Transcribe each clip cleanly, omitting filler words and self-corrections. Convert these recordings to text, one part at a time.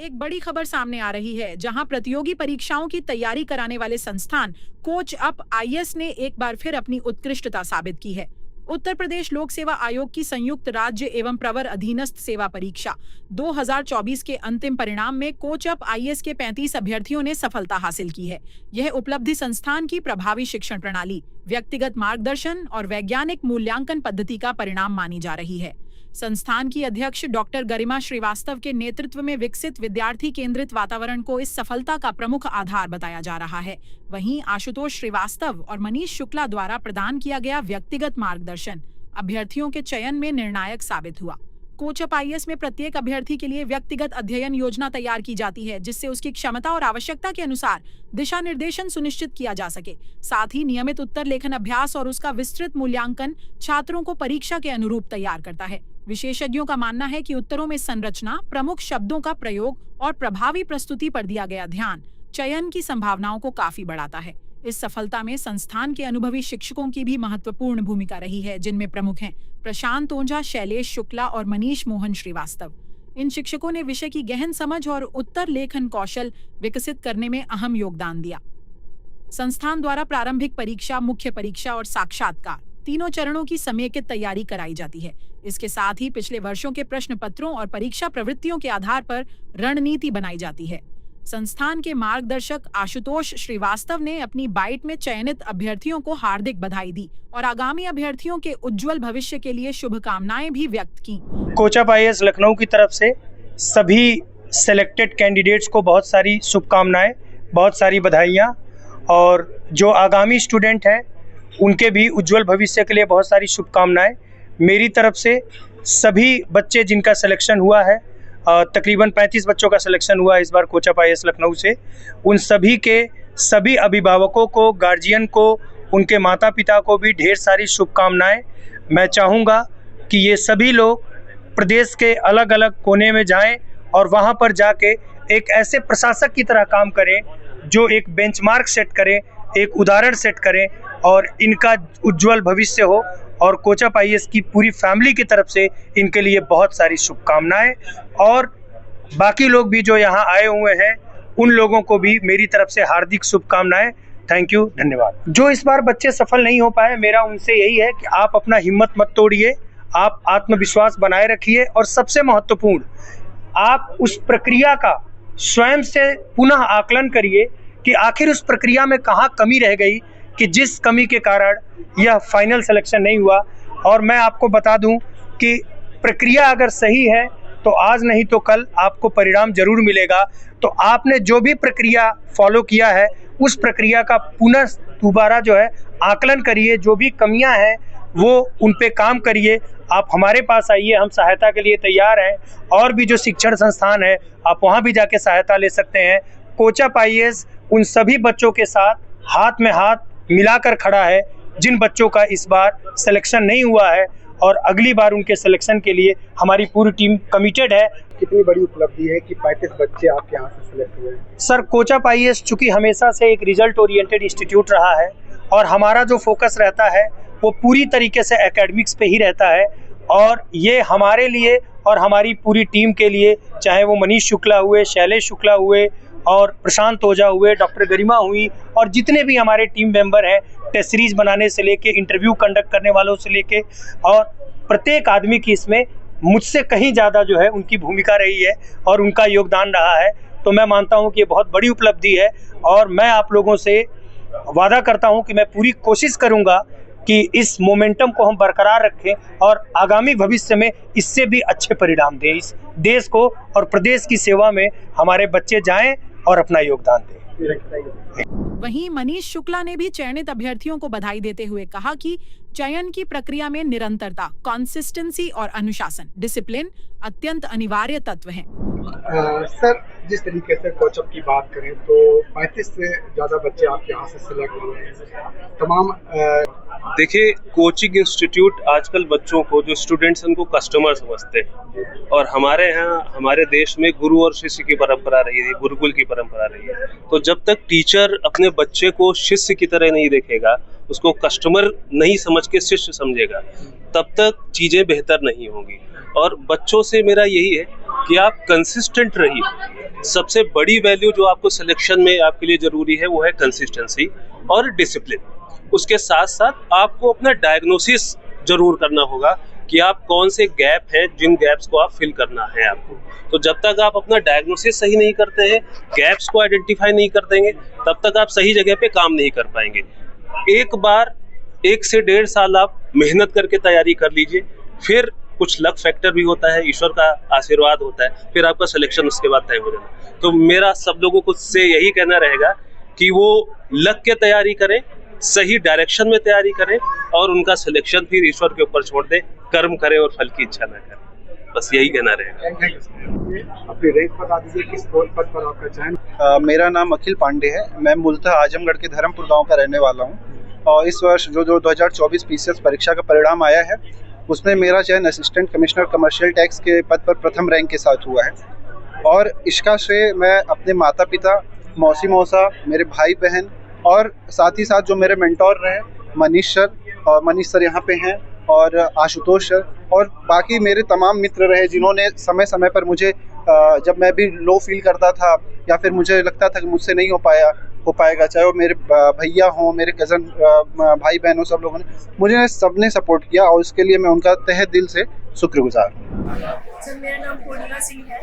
एक बड़ी खबर सामने आ रही है, जहां प्रतियोगी परीक्षाओं की तैयारी कराने वाले संस्थान कोच अप आईएएस ने एक बार फिर अपनी उत्कृष्टता साबित की है। उत्तर प्रदेश लोक सेवा आयोग की संयुक्त राज्य एवं प्रवर अधीनस्थ सेवा परीक्षा 2024 के अंतिम परिणाम में कोच अप आईएएस के 35 अभ्यर्थियों ने सफलता हासिल की है। यह उपलब्धि संस्थान की प्रभावी शिक्षण प्रणाली, व्यक्तिगत मार्गदर्शन और वैज्ञानिक मूल्यांकन पद्धति का परिणाम मानी जा रही है। संस्थान की अध्यक्ष डॉक्टर गरिमा श्रीवास्तव के नेतृत्व में विकसित विद्यार्थी केंद्रित वातावरण को इस सफलता का प्रमुख आधार बताया जा रहा है। वहीं आशुतोष श्रीवास्तव और मनीष शुक्ला द्वारा प्रदान किया गया व्यक्तिगत मार्गदर्शन अभ्यर्थियों के चयन में निर्णायक साबित हुआ। कोच अप आईएएस में प्रत्येक अभ्यर्थी के लिए व्यक्तिगत अध्ययन योजना तैयार की जाती है, जिससे उसकी क्षमता और आवश्यकता के अनुसार दिशा निर्देशन सुनिश्चित किया जा सके। साथ ही नियमित उत्तर लेखन अभ्यास और उसका विस्तृत मूल्यांकन छात्रों को परीक्षा के अनुरूप तैयार करता है। विशेषज्ञों का मानना है कि उत्तरों में संरचना, प्रमुख शब्दों का प्रयोग और प्रभावी प्रस्तुति पर दिया गया ध्यान चयन की संभावनाओं को काफी बढ़ाता है। इस सफलता में संस्थान के अनुभवी शिक्षकों की भी महत्वपूर्ण भूमिका रही है, जिनमें प्रमुख हैं प्रशांत ओंझा, शैलेश शुक्ला और मनीष मोहन श्रीवास्तव। इन शिक्षकों ने विषय की गहन समझ और उत्तर लेखन कौशल विकसित करने में अहम योगदान दिया। संस्थान द्वारा प्रारंभिक परीक्षा, मुख्य परीक्षा और साक्षात्कार तीनों चरणों की समेकित तैयारी कराई जाती है। इसके साथ ही पिछले वर्षों के प्रश्न पत्रों और परीक्षा प्रवृत्तियों के आधार पर रणनीति बनाई जाती है। संस्थान के मार्गदर्शक आशुतोष श्रीवास्तव ने अपनी बाइट में चयनित अभ्यर्थियों को हार्दिक बधाई दी और आगामी अभ्यर्थियों के उज्जवल भविष्य के लिए शुभकामनाएं भी व्यक्त की। कोच अप आईएएस लखनऊ की तरफ से सभी सिलेक्टेड कैंडिडेट्स को बहुत सारी शुभकामनाएं, बहुत सारी बधाइयां, और जो आगामी स्टूडेंट हैं उनके भी उज्जवल भविष्य के लिए बहुत सारी शुभकामनाएं। मेरी तरफ से सभी बच्चे जिनका सिलेक्शन हुआ है, तकरीबन 35 बच्चों का सिलेक्शन हुआ इस बार कोच अप आईएएस लखनऊ से, उन सभी के सभी अभिभावकों को, गार्जियन को, उनके माता पिता को भी ढेर सारी शुभकामनाएं। मैं चाहूँगा कि ये सभी लोग प्रदेश के अलग अलग कोने में जाएं और वहाँ पर जाके एक ऐसे प्रशासक की तरह काम करें जो एक बेंचमार्क सेट करें, एक उदाहरण सेट करें और इनका उज्जवल भविष्य हो। और कोच अप आईएएस की पूरी फैमिली की तरफ से इनके लिए बहुत सारी शुभकामनाएं, और बाकी लोग भी जो यहाँ आए हुए हैं उन लोगों को भी मेरी तरफ से हार्दिक शुभकामनाएं। थैंक यू, धन्यवाद। जो इस बार बच्चे सफल नहीं हो पाए, मेरा उनसे यही है कि आप अपना हिम्मत मत तोड़िए, आप आत्मविश्वास बनाए रखिए, और सबसे महत्वपूर्ण, आप उस प्रक्रिया का स्वयं से पुनः आकलन करिए कि आखिर उस प्रक्रिया में कहाँ कमी रह गई कि जिस कमी के कारण यह फाइनल सिलेक्शन नहीं हुआ। और मैं आपको बता दूं कि प्रक्रिया अगर सही है तो आज नहीं तो कल आपको परिणाम जरूर मिलेगा। तो आपने जो भी प्रक्रिया फॉलो किया है उस प्रक्रिया का पुनः दोबारा जो है आकलन करिए, जो भी कमियां हैं वो उन पे काम करिए। आप हमारे पास आइए, हम सहायता के लिए तैयार हैं। और भी जो शिक्षण संस्थान है आप वहाँ भी जाके सहायता ले सकते हैं। कोच अप आईएएस उन सभी बच्चों के साथ हाथ में हाथ मिलाकर खड़ा है जिन बच्चों का इस बार सिलेक्शन नहीं हुआ है, और अगली बार उनके सिलेक्शन के लिए हमारी पूरी टीम कमिटेड है। कितनी बड़ी उपलब्धि है कि 35 बच्चे आपके यहाँ से सिलेक्ट हुए। सर, कोच अप आईएएस चूँकि हमेशा से एक रिजल्ट ओरिएंटेड इंस्टीट्यूट रहा है और हमारा जो फोकस रहता है वो पूरी तरीके से एकेडमिक्स पे ही रहता है, और ये हमारे लिए और हमारी पूरी टीम के लिए, चाहे वो मनीष शुक्ला हुए, शैलेश शुक्ला हुए और प्रशांत ओझा हुए, डॉक्टर गरिमा हुई, और जितने भी हमारे टीम मेंबर हैं, टेस्ट सीरीज बनाने से लेके इंटरव्यू कंडक्ट करने वालों से लेके, और प्रत्येक आदमी की इसमें मुझसे कहीं ज़्यादा जो है उनकी भूमिका रही है और उनका योगदान रहा है। तो मैं मानता हूं कि ये बहुत बड़ी उपलब्धि है, और मैं आप लोगों से वादा करता हूं कि मैं पूरी कोशिश करूंगा कि इस मोमेंटम को हम बरकरार रखें और आगामी भविष्य में इससे भी अच्छे परिणाम दें। इस देश को और प्रदेश की सेवा में हमारे बच्चे जाएं और अपना योगदान दें। वहीं मनीष शुक्ला ने भी चयनित अभ्यर्थियों को बधाई देते हुए कहा कि चयन की प्रक्रिया में निरंतरता, कंसिस्टेंसी और अनुशासन, डिसिप्लिन अत्यंत अनिवार्य तत्व हैं। सर, जिस तरीके से कोच अप की बात करें तो 35 से ज़्यादा बच्चे आपके यहाँ से सिलेक्ट हुए हैं। तमाम देखिए, कोचिंग इंस्टीट्यूट आजकल बच्चों को, जो स्टूडेंट्स उनको कस्टमर समझते हैं, और हमारे यहाँ, हमारे देश में गुरु और शिष्य की परंपरा रही है, गुरुकुल की परंपरा रही है। तो जब तक टीचर अपने बच्चे को शिष्य की तरह नहीं देखेगा, उसको कस्टमर नहीं समझ के शिष्य समझेगा, तब तक चीज़ें बेहतर नहीं होंगी। और बच्चों से मेरा यही है कि आप कंसिस्टेंट रहिए। सबसे बड़ी वैल्यू जो आपको सिलेक्शन में आपके लिए जरूरी है वो है कंसिस्टेंसी और डिसिप्लिन। उसके साथ साथ आपको अपना डायग्नोसिस जरूर करना होगा कि आप कौन से गैप हैं, जिन गैप्स को आप फिल करना है आपको। तो जब तक आप अपना डायग्नोसिस सही नहीं करते हैं, गैप्स को आइडेंटिफाई नहीं कर देंगे, तब तक आप सही जगह पे काम नहीं कर पाएंगे। एक बार 1 से 1.5 साल आप मेहनत करके तैयारी कर लीजिए, फिर कुछ लक फैक्टर भी होता है, ईश्वर का आशीर्वाद होता है, फिर आपका सिलेक्शन उसके बाद तय हो जाता है। तो मेरा सब लोगों को से यही कहना रहेगा कि वो लक के तैयारी करें, सही डायरेक्शन में तैयारी करें और उनका सिलेक्शन फिर ईश्वर के ऊपर छोड़ दें, कर्म करें और फल की इच्छा न करें। बस यही कहना रहेगा। अपनी रैंक बता दीजिए, किस पद पर आपका चयन? मेरा नाम अखिल पांडे है। मैं मूलतः आजमगढ़ के धर्मपुर गांव का रहने वाला हूं और इस वर्ष जो 2024 पीसीएस परीक्षा का परिणाम आया है उसमें मेरा चयन असिस्टेंट कमिश्नर कमर्शियल टैक्स के पद पर प्रथम रैंक के साथ हुआ है। और इसका श्रेय मैं अपने माता पिता, मौसी मौसा, मेरे भाई बहन और साथ ही साथ जो मेरे मेंटोर रहे मनीष सर यहाँ पे हैं और आशुतोष सर और बाकी मेरे तमाम मित्र रहे जिन्होंने समय समय पर मुझे जब मैं भी लो फील करता था या फिर मुझे लगता था कि मुझसे नहीं हो पाएगा, चाहे वो मेरे भैया हों, मेरे कज़न भाई बहन हो, सब लोगों ने मुझे सबने सपोर्ट किया और उसके लिए मैं उनका तहे दिल से शुक्रगुजार हूँ। सर, मेरा नाम पूर्णिमा सिंह है।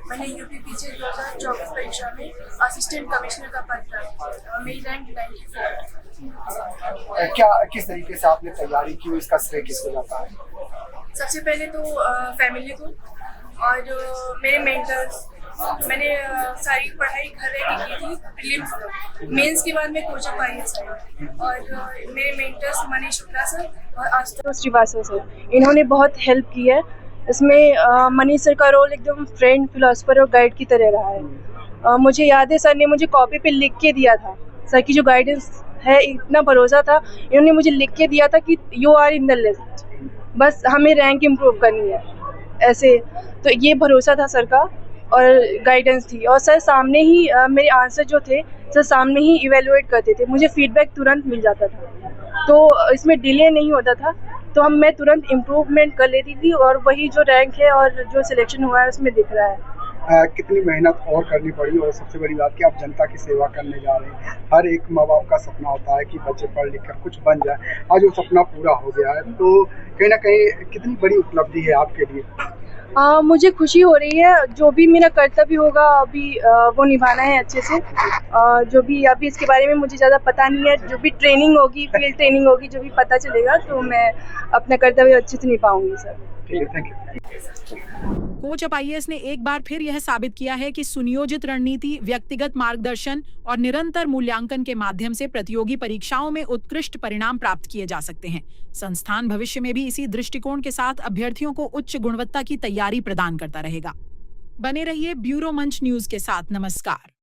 मैंने यूपी पीछे 2024 परीक्षा में असिस्टेंट कमिश्नर का पद था। मेरी रैंक 94। किस तरीके से आपने तैयारी की, इसका श्रेय किसको जाता है? सबसे पहले तो फैमिली को और मेरे मेंटर्स। मैंने सारी पढ़ाई घर रह के की थी, प्रीलिम्स तक। मेंस के बाद मैं कोचअप IAS आई और मेरे मेंटर्स मनीष शुक्ला सर और आशुतोष श्रीवास्तव सर, इन्होंने बहुत हेल्प की है। इसमें मनीष सर का रोल एकदम फ्रेंड, फिलोसफर और गाइड की तरह रहा है। मुझे याद है सर ने मुझे कॉपी पे लिख के दिया था। सर की जो गाइडेंस है, इतना भरोसा था, इन्होंने मुझे लिख के दिया था कि you are in the list, बस हमें रैंक इम्प्रूव करनी है ऐसे। तो ये भरोसा था सर का और गाइडेंस थी। और सर सामने ही मेरे आंसर जो थे सर सामने ही इवेलुएट करते थे, मुझे फीडबैक तुरंत मिल जाता था, तो इसमें डिले नहीं होता था, तो मैं तुरंत इम्प्रूवमेंट कर लेती थी और वही जो रैंक है और जो सिलेक्शन हुआ है उसमें दिख रहा है। कितनी मेहनत और करनी पड़ी और सबसे बड़ी बात कि आप जनता की सेवा करने जा रहे हैं। हर एक माँ बाप का सपना होता है कि बच्चे पढ़ लिख कर कुछ बन जाए, आज वो सपना पूरा हो गया है, तो कहीं ना कहीं कितनी बड़ी उपलब्धि है आपके लिए? मुझे खुशी हो रही है। जो भी मेरा कर्तव्य होगा अभी वो निभाना है अच्छे से। जो भी अभी इसके बारे में मुझे ज़्यादा पता नहीं है, जो भी ट्रेनिंग होगी, फील्ड ट्रेनिंग होगी, जो भी पता चलेगा तो मैं अपना कर्तव्य अच्छे से निभाऊंगी सर। ठीक है, थैंक यू। कोचअप IAS ने एक बार फिर यह साबित किया है कि सुनियोजित रणनीति, व्यक्तिगत मार्गदर्शन और निरंतर मूल्यांकन के माध्यम से प्रतियोगी परीक्षाओं में उत्कृष्ट परिणाम प्राप्त किए जा सकते हैं। संस्थान भविष्य में भी इसी दृष्टिकोण के साथ अभ्यर्थियों को उच्च गुणवत्ता की तैयारी प्रदान करता रहेगा। बने रहिए ब्यूरो मंच न्यूज के साथ। नमस्कार।